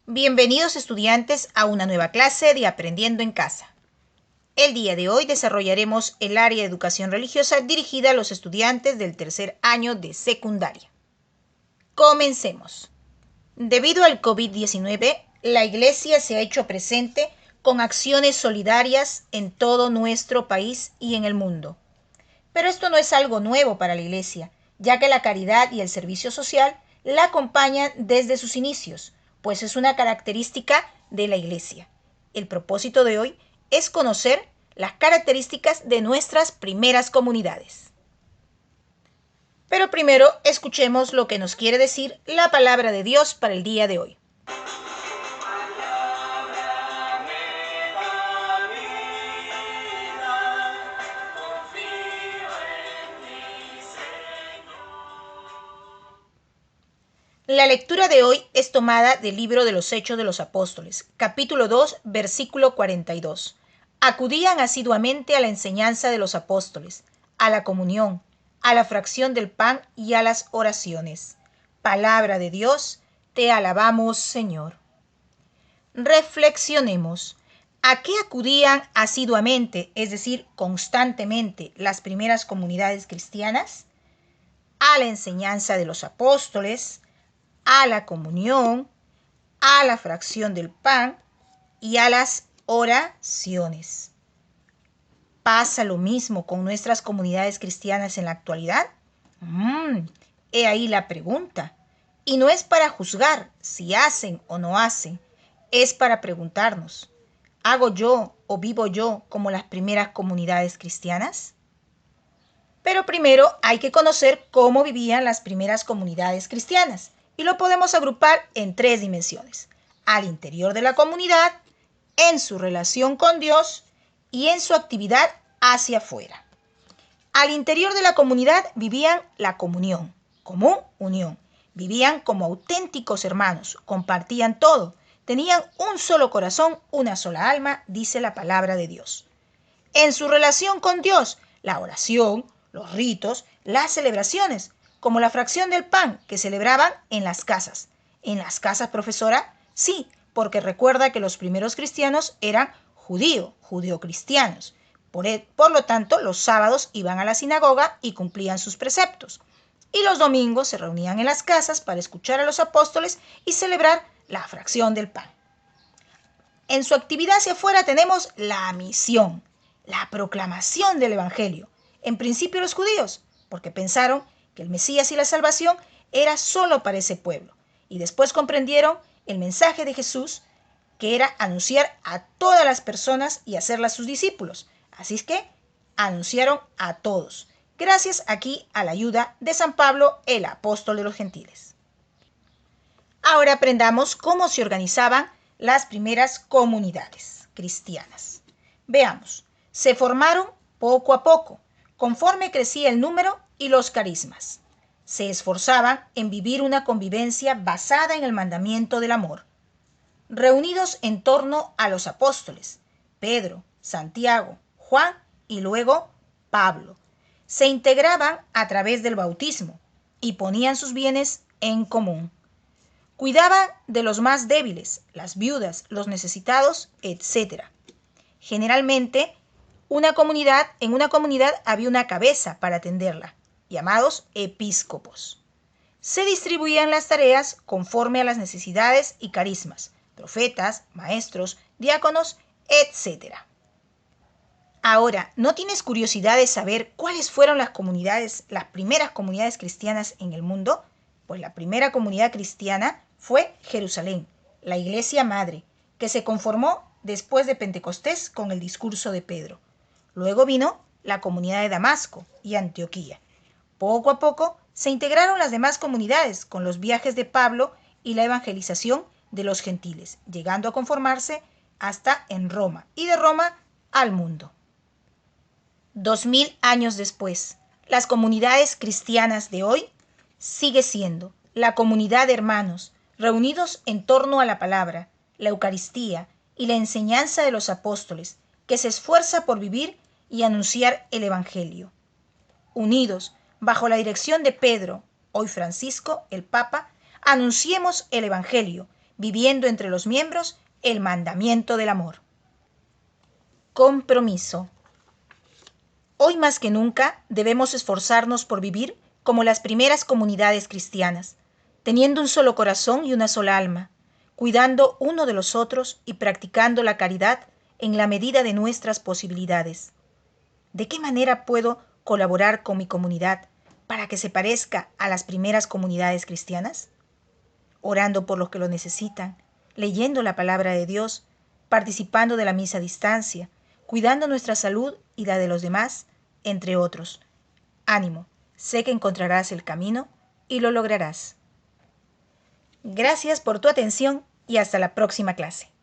Bienvenidos estudiantes a una nueva clase de Aprendiendo en Casa. El día de hoy desarrollaremos el área de educación religiosa dirigida a los estudiantes del tercer año de secundaria. Comencemos. Debido al COVID-19, la Iglesia se ha hecho presente con acciones solidarias en todo nuestro país y en el mundo. Pero esto no es algo nuevo para la Iglesia, ya que la caridad y el servicio social la acompañan desde sus inicios, pues es una característica de la Iglesia. El propósito de hoy es conocer las características de nuestras primeras comunidades. Pero primero escuchemos lo que nos quiere decir la palabra de Dios para el día de hoy. La lectura de hoy es tomada del libro de los Hechos de los Apóstoles, capítulo 2, versículo 42. Acudían asiduamente a la enseñanza de los apóstoles, a la comunión, a la fracción del pan y a las oraciones. Palabra de Dios, te alabamos, Señor. Reflexionemos. ¿A qué acudían asiduamente, es decir, constantemente, las primeras comunidades cristianas? A la enseñanza de los apóstoles, a la comunión, a la fracción del pan y a las oraciones. ¿Pasa lo mismo con nuestras comunidades cristianas en la actualidad? He ahí la pregunta. Y no es para juzgar si hacen o no hacen, es para preguntarnos, ¿hago yo o vivo yo como las primeras comunidades cristianas? Pero primero hay que conocer cómo vivían las primeras comunidades cristianas. Y lo podemos agrupar en tres dimensiones: al interior de la comunidad, en su relación con Dios y en su actividad hacia afuera. Al interior de la comunidad vivían la comunión, común, unión. Vivían como auténticos hermanos, compartían todo, tenían un solo corazón, una sola alma, dice la palabra de Dios. En su relación con Dios, la oración, los ritos, las celebraciones, como la fracción del pan que celebraban en las casas. ¿En las casas, profesora? Sí, porque recuerda que los primeros cristianos eran judio-cristianos. Por lo tanto, los sábados iban a la sinagoga y cumplían sus preceptos. Y los domingos se reunían en las casas para escuchar a los apóstoles y celebrar la fracción del pan. En su actividad hacia afuera tenemos la misión, la proclamación del Evangelio. En principio los judíos, porque pensaron que el Mesías y la salvación era solo para ese pueblo. Y después comprendieron el mensaje de Jesús, que era anunciar a todas las personas y hacerlas sus discípulos. Así es que anunciaron a todos, gracias aquí a la ayuda de San Pablo, el apóstol de los gentiles. Ahora aprendamos cómo se organizaban las primeras comunidades cristianas. Veamos, se formaron poco a poco, conforme crecía el número y los carismas. Se esforzaban en vivir una convivencia basada en el mandamiento del amor. Reunidos en torno a los apóstoles, Pedro, Santiago, Juan y luego Pablo, se integraban a través del bautismo y ponían sus bienes en común. Cuidaban de los más débiles, las viudas, los necesitados, etc. Generalmente, en una comunidad había una cabeza para atenderla, llamados episcopos. Se distribuían las tareas conforme a las necesidades y carismas, profetas, maestros, diáconos, etc. Ahora, ¿no tienes curiosidad de saber cuáles fueron las primeras comunidades cristianas en el mundo? Pues la primera comunidad cristiana fue Jerusalén, la iglesia madre, que se conformó después de Pentecostés con el discurso de Pedro. Luego vino la comunidad de Damasco y Antioquía. Poco a poco se integraron las demás comunidades con los viajes de Pablo y la evangelización de los gentiles, llegando a conformarse hasta en Roma y de Roma al mundo. 2000 años después, las comunidades cristianas de hoy sigue siendo la comunidad de hermanos reunidos en torno a la palabra, la Eucaristía y la enseñanza de los apóstoles, que se esfuerza por vivir y anunciar el Evangelio. Unidos bajo la dirección de Pedro, hoy Francisco, el Papa, anunciemos el Evangelio, viviendo entre los miembros el mandamiento del amor. Compromiso. Hoy más que nunca debemos esforzarnos por vivir como las primeras comunidades cristianas, teniendo un solo corazón y una sola alma, cuidando uno de los otros y practicando la caridad en la medida de nuestras posibilidades. ¿De qué manera puedo colaborar con mi comunidad para que se parezca a las primeras comunidades cristianas? Orando por los que lo necesitan, leyendo la palabra de Dios, participando de la misa a distancia, cuidando nuestra salud y la de los demás, entre otros. Ánimo, sé que encontrarás el camino y lo lograrás. Gracias por tu atención y hasta la próxima clase.